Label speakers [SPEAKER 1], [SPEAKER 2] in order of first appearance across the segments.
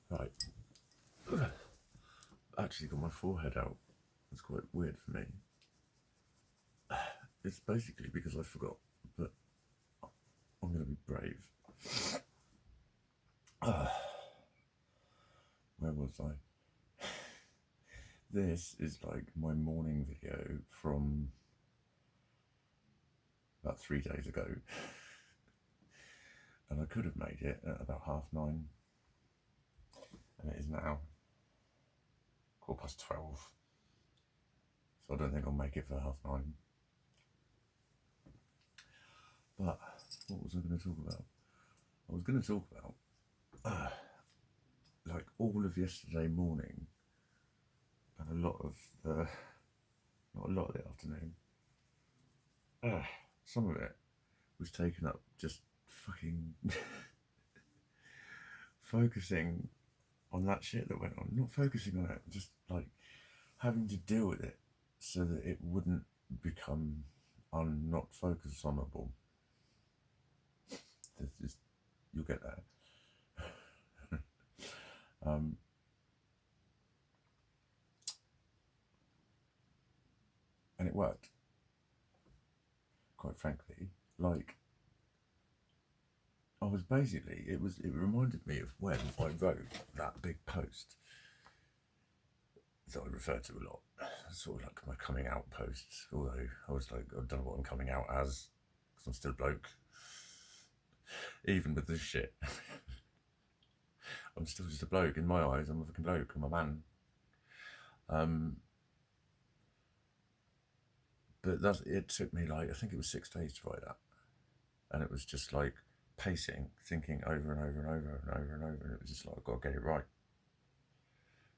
[SPEAKER 1] Right. Actually got my forehead out. It's quite weird for me. It's basically because I forgot, but I'm going to be brave. Where was I? This is like my morning video from about 3 days ago. And I could have made it at about 9:30. And it is now 12:15. So I don't think I'll make it for 9:30. But what was I going to talk about? I was going to talk about like all of yesterday morning and not a lot of the afternoon. Some of it was taken up just fucking focusing on that shit that went on. Not focusing on it, just like having to deal with it so that it wouldn't become not focus onable. You'll get there. And it worked. Quite frankly, like I was basically, it reminded me of when I wrote that big post that I refer to a lot, sort of like my coming out posts, although I was like, I don't know what I'm coming out as, because I'm still a bloke, even with this shit. I'm still just a bloke, in my eyes. I'm a fucking bloke, I'm a man. But it took me like, I think it was 6 days to write that, and it was just like pacing, thinking over and over and over and over and over, and it was just like, I've got to get it right.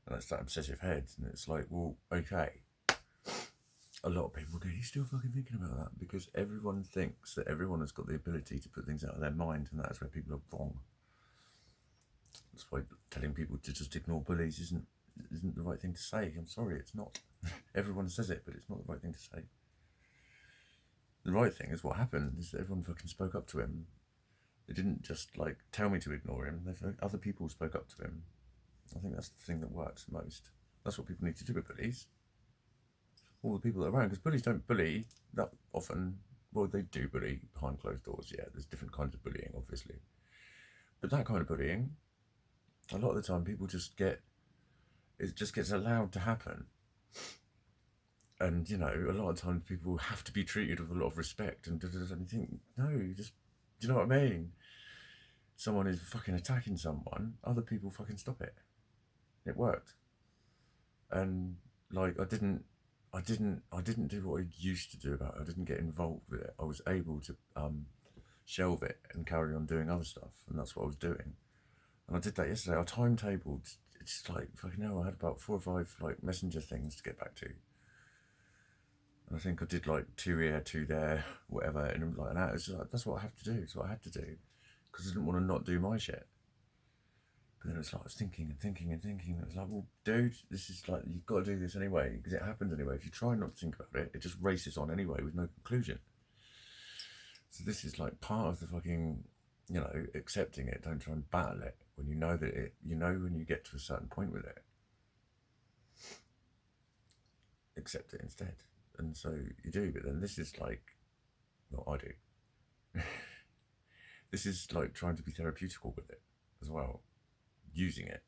[SPEAKER 1] And that's that obsessive head, and it's like, well, okay. A lot of people go, you're still fucking thinking about that, because everyone thinks that everyone has got the ability to put things out of their mind, and that's where people are wrong. That's why telling people to just ignore bullies isn't the right thing to say. I'm sorry, it's not. Everyone says it, but it's not the right thing to say. The right thing is what happened is that everyone fucking spoke up to him. They didn't just like tell me to ignore him. Other people spoke up to him. I think that's the thing that works most. That's what people need to do with bullies. All the people that are around, because bullies don't bully that often. Well, they do bully behind closed doors, yeah. There's different kinds of bullying, obviously. But that kind of bullying, a lot of the time people just it just gets allowed to happen. And, you know, a lot of times people have to be treated with a lot of respect and you think, no, do you know what I mean? Someone is fucking attacking someone, other people fucking stop it. It worked. And like I didn't do what I used to do about it. I didn't get involved with it. I was able to shelve it and carry on doing other stuff, and that's what I was doing. And I did that yesterday. I timetabled. It's like fucking hell. I had about 4 or 5 like messenger things to get back to. And I think I did like 2 here, 2 there, whatever. And I'm like, it's just like, that's what I have to do. It's what I had to do, because I didn't want to not do my shit. But then it was like I was thinking and thinking and thinking. And it was like, well, dude, this is like, you've got to do this anyway, because it happens anyway. If you try not to think about it, it just races on anyway with no conclusion. So this is like part of the fucking, you know, accepting it. Don't try and battle it when you know that when you get to a certain point with it. Accept it instead. And so you do, but then this is like, not I do. This is like trying to be therapeutical with it as well. Using it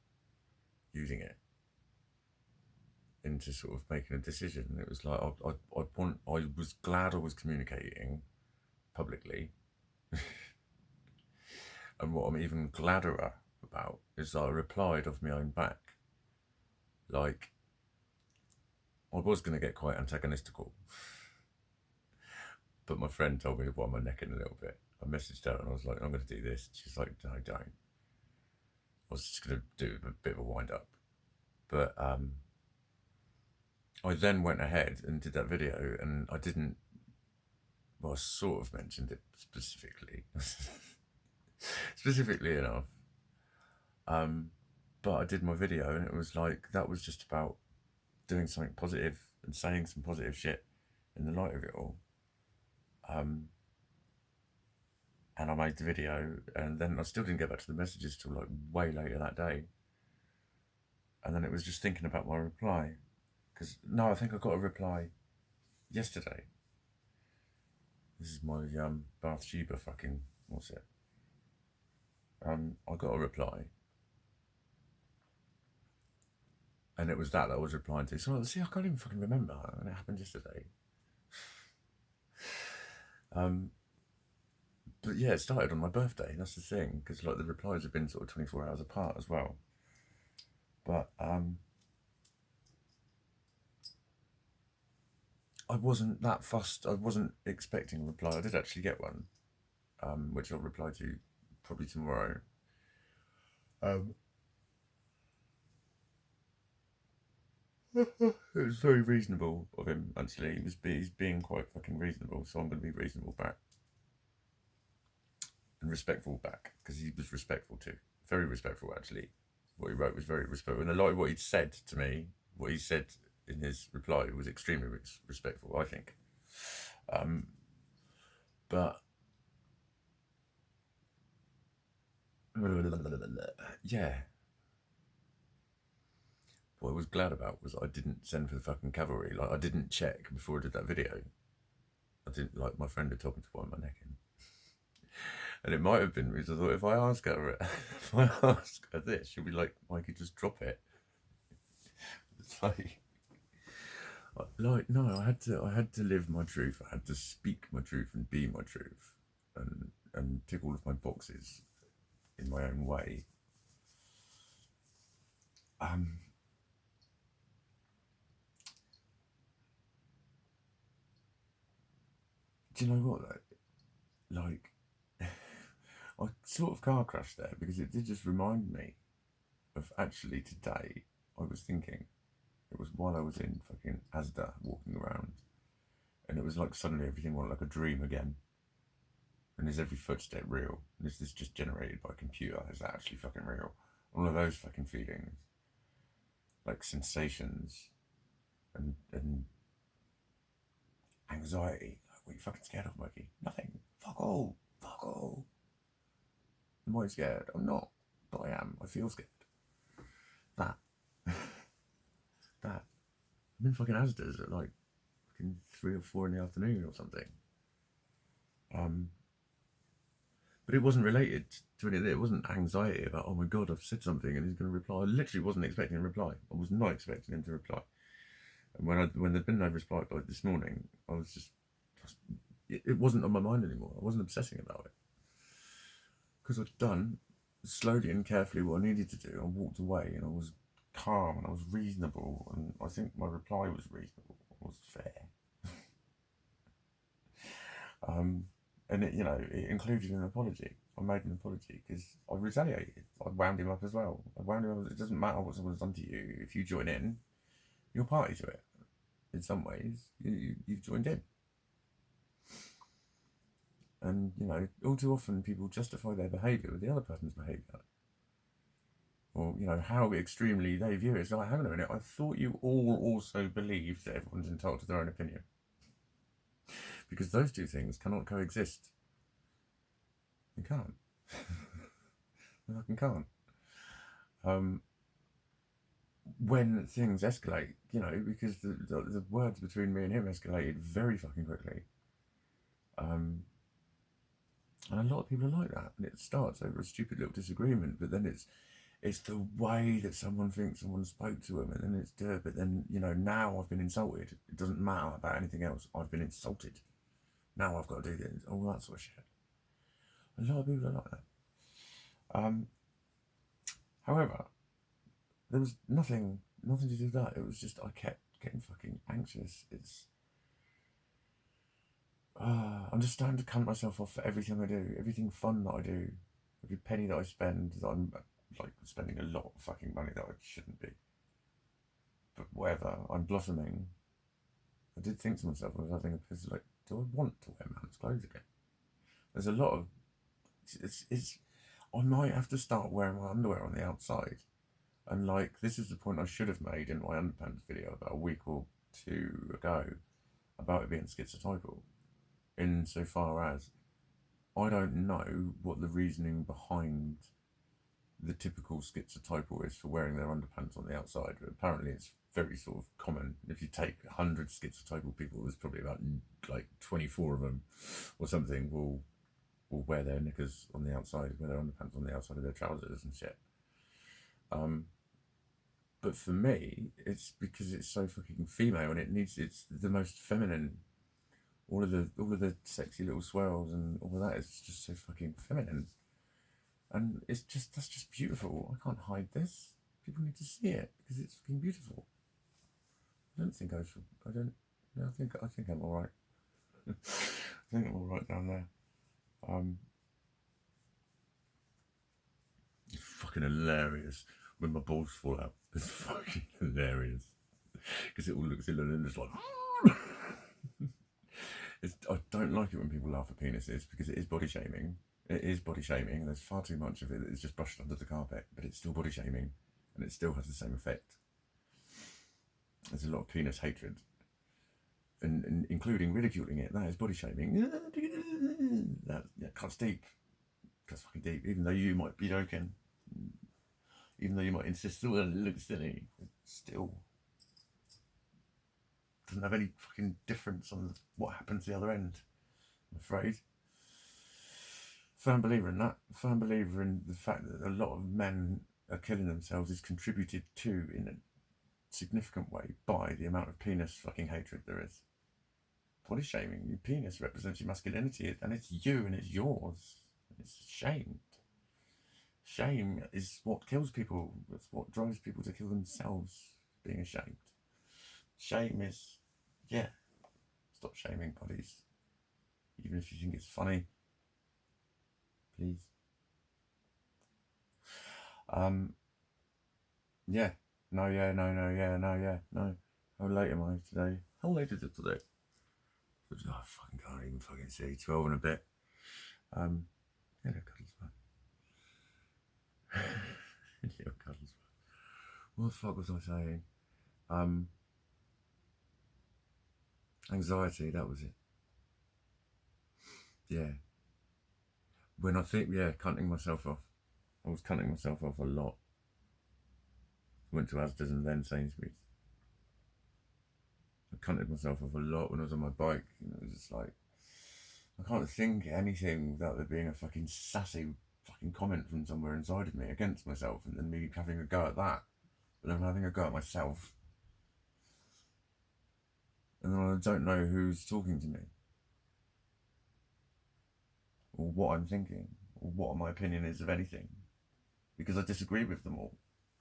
[SPEAKER 1] into sort of making a decision. And it was like I was glad I was communicating publicly. And what I'm even gladder about is that I replied off my own back. Like, I was going to get quite antagonistical, but my friend told me to wind my neck in a little bit. I messaged her and I was like, I'm going to do this. She's like, no, don't. I was just going to do a bit of a wind up. But I then went ahead and did that video, and I didn't, well, I sort of mentioned it specifically, specifically enough. But I did my video, and it was like, that was just about doing something positive and saying some positive shit in the light of it all. And I made the video, and then I still didn't get back to the messages till like way later that day. And then it was just thinking about my reply. Because, no, I think I got a reply yesterday. This is my Bathsheba fucking, what's it? I got a reply. And it was that I was replying to. So, see, I can't even fucking remember. And it happened yesterday. But yeah, it started on my birthday. That's the thing. Because, like, the replies have been sort of 24 hours apart as well. But, I wasn't that fussed. I wasn't expecting a reply. I did actually get one, which I'll reply to probably tomorrow. It was very reasonable of him, actually. He's being quite fucking reasonable, so I'm going to be reasonable back. And respectful back, because he was respectful too. Very respectful, actually. What he wrote was very respectful. And a lot of what he'd said to me, what he said in his reply was extremely respectful, I think. But yeah, what I was glad about was I didn't send for the fucking cavalry. Like, I didn't check before I did that video. I didn't, like, my friend had told me to wind my neck in. And it might have been because I thought if I ask her this, she'll be like, Mikey, just drop it. It's like no, I had to live my truth. I had to speak my truth and be my truth, and tick all of my boxes in my own way. Do you know what though? Like, I sort of car crashed there because it did just remind me of actually today. I was thinking, it was while I was in fucking Asda walking around, and it was like suddenly everything went like a dream again. And is every footstep real? And is this just generated by a computer? Is that actually fucking real? All of those fucking feelings, like sensations, and anxiety. Like, what are you fucking scared of, Mikey? Nothing. Fuck all. Fuck all. Am I scared? I'm not, but I am. I feel scared. That. I'm in fucking Asda's at like fucking 3 or 4 in the afternoon or something. But it wasn't related to anything. It wasn't anxiety about, oh my god, I've said something and he's going to reply. I literally wasn't expecting a reply. I was not expecting him to reply. And when there'd been no reply like this morning, I was just it wasn't on my mind anymore. I wasn't obsessing about it. Because I'd done slowly and carefully what I needed to do. I walked away and I was calm and I was reasonable, and I think my reply was reasonable. It was fair. And it, it included an apology. I made an apology because I retaliated. I wound him up as well. I wound him up. It doesn't matter what someone's done to you. If you join in, you're party to it. In some ways, you've joined in. And, all too often people justify their behaviour with the other person's behaviour. Or, how extremely they view it. It's like, hang on a minute, I thought you all also believed that everyone's entitled to their own opinion. Because those two things cannot coexist. They can't. They fucking can't. When things escalate, because the words between me and him escalated very fucking quickly. And a lot of people are like that. And it starts over a stupid little disagreement, but then it's the way that someone thinks someone spoke to them, and then it's dirt. But then, now I've been insulted. It doesn't matter about anything else. I've been insulted. Now I've got to do this. All that sort of shit. A lot of people are like that. However, there was nothing to do with that. It was just I kept getting fucking anxious. I'm just starting to cunt myself off for everything I do, everything fun that I do, every penny that I spend. That I'm like spending a lot of fucking money that I shouldn't be. But whatever, I'm blossoming. I did think to myself, I was having a piss, like, do I want to wear man's clothes again? There's a lot of I might have to start wearing my underwear on the outside. And like, this is the point I should have made in my underpants video about a week or 2 ago about it being schizotypal. Insofar as I don't know what the reasoning behind the typical schizotypal is for wearing their underpants on the outside. But apparently it's very sort of common. If you take 100 schizotypal people, there's probably about like 24 of them or something will wear their knickers on the outside, wear their underpants on the outside of their trousers and shit. But for me, it's because it's so fucking female and it's the most feminine. All of the sexy little swirls and all of that is just so fucking feminine. And that's just beautiful. I can't hide this. People need to see it because it's fucking beautiful. I think I'm alright. I think I'm alright down there. It's fucking hilarious when my balls fall out. It's fucking hilarious because it all looks ill and it's like. I don't like it when people laugh at penises because it is body shaming. It is body shaming. There's far too much of it that is just brushed under the carpet, but it's still body shaming, and it still has the same effect. There's a lot of penis hatred, and including ridiculing it. That is body shaming. That cuts deep. Cuts fucking deep. Even though you might be joking, even though you might insist, "Oh, it looks silly," it still doesn't have any fucking difference on what happens the other end, I'm afraid. Firm believer in that. Firm believer in the fact that a lot of men are killing themselves is contributed to in a significant way by the amount of penis fucking hatred there is. Body shaming. Your penis represents your masculinity and it's you and it's yours. It's shamed. Shame is what kills people. It's what drives people to kill themselves, being ashamed. Shame is, stop shaming bodies. Even if you think it's funny, please. No. How late am I today? How late is it today? I fucking can't even fucking see. 12 and a bit. Hello, Cuddlesworth. Hello, Cuddlesworth. What the fuck was I saying? Anxiety, that was it. Yeah. When I think, cutting myself off. I was cutting myself off a lot. Went to Asda's and then Sainsbury's. I cutted myself off a lot when I was on my bike. And it was just like, I can't think anything without there being a fucking sassy fucking comment from somewhere inside of me against myself, and then me having a go at that. But then I'm having a go at myself. And then I don't know who's talking to me. Or what I'm thinking. Or what my opinion is of anything. Because I disagree with them all.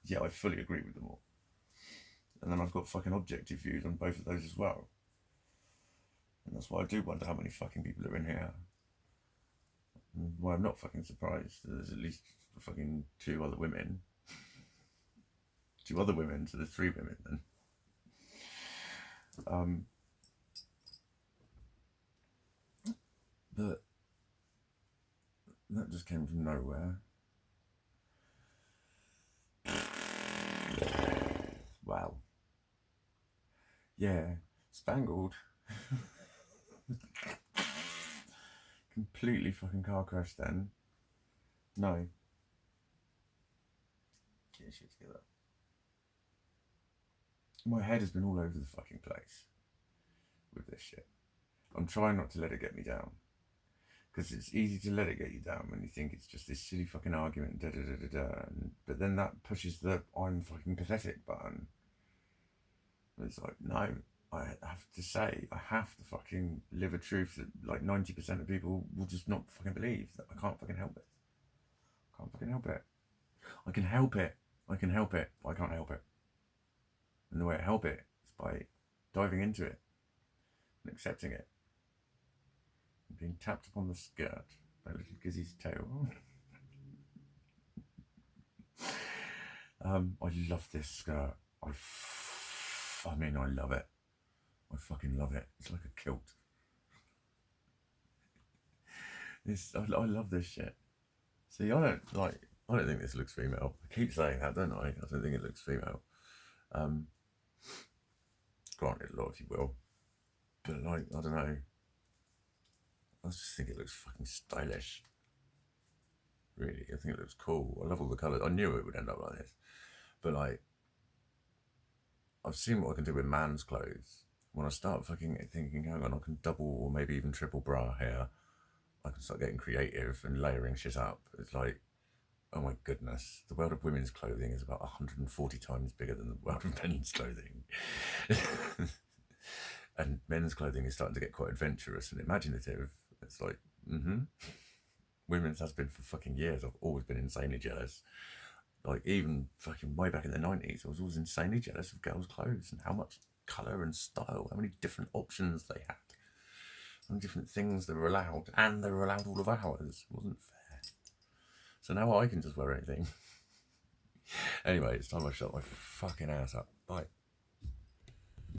[SPEAKER 1] Yeah, I fully agree with them all. And then I've got fucking objective views on both of those as well. And that's why I do wonder how many fucking people are in here. And why I'm not fucking surprised that there's at least fucking two other women, so there's 3 women then. But that just came from nowhere. Wow. Yeah, Spangled. Completely fucking car crash then. No. Get your shit together. My head has been all over the fucking place with this shit. I'm trying not to let it get me down. Because it's easy to let it get you down when you think it's just this silly fucking argument, but then that pushes the I'm fucking pathetic button. It's like, no, I have to fucking live a truth that like 90% of people will just not fucking believe. That I can't fucking help it. I can help it, but I can't help it. And the way I help it is by diving into it and accepting it. And being tapped upon the skirt by little Gizzy's tail. I love this skirt. I love it. I fucking love it. It's like a kilt. I love this shit. See, I don't think this looks female. I keep saying that, don't I? I don't think it looks female. Granted, a lot of you will. But like, I don't know. I just think it looks fucking stylish. really. I think it looks cool. I love all the colours. I knew it would end up like this. But like, I've seen what I can do with man's clothes. When I start fucking thinking, hang on, I can double or maybe even triple bra here. I can start getting creative and layering shit up. It's like, oh my goodness, the world of women's clothing is about 140 times bigger than the world of men's clothing. And men's clothing is starting to get quite adventurous and imaginative. It's like, women's has been for fucking years. I've always been insanely jealous. Like, even fucking way back in the 90s, I was always insanely jealous of girls' clothes and how much colour and style, how many different options they had, how many different things they were allowed, and they were allowed all of ours. It wasn't fair. So now I can just wear anything. Anyway, it's time I shut my fucking ass up. Bye.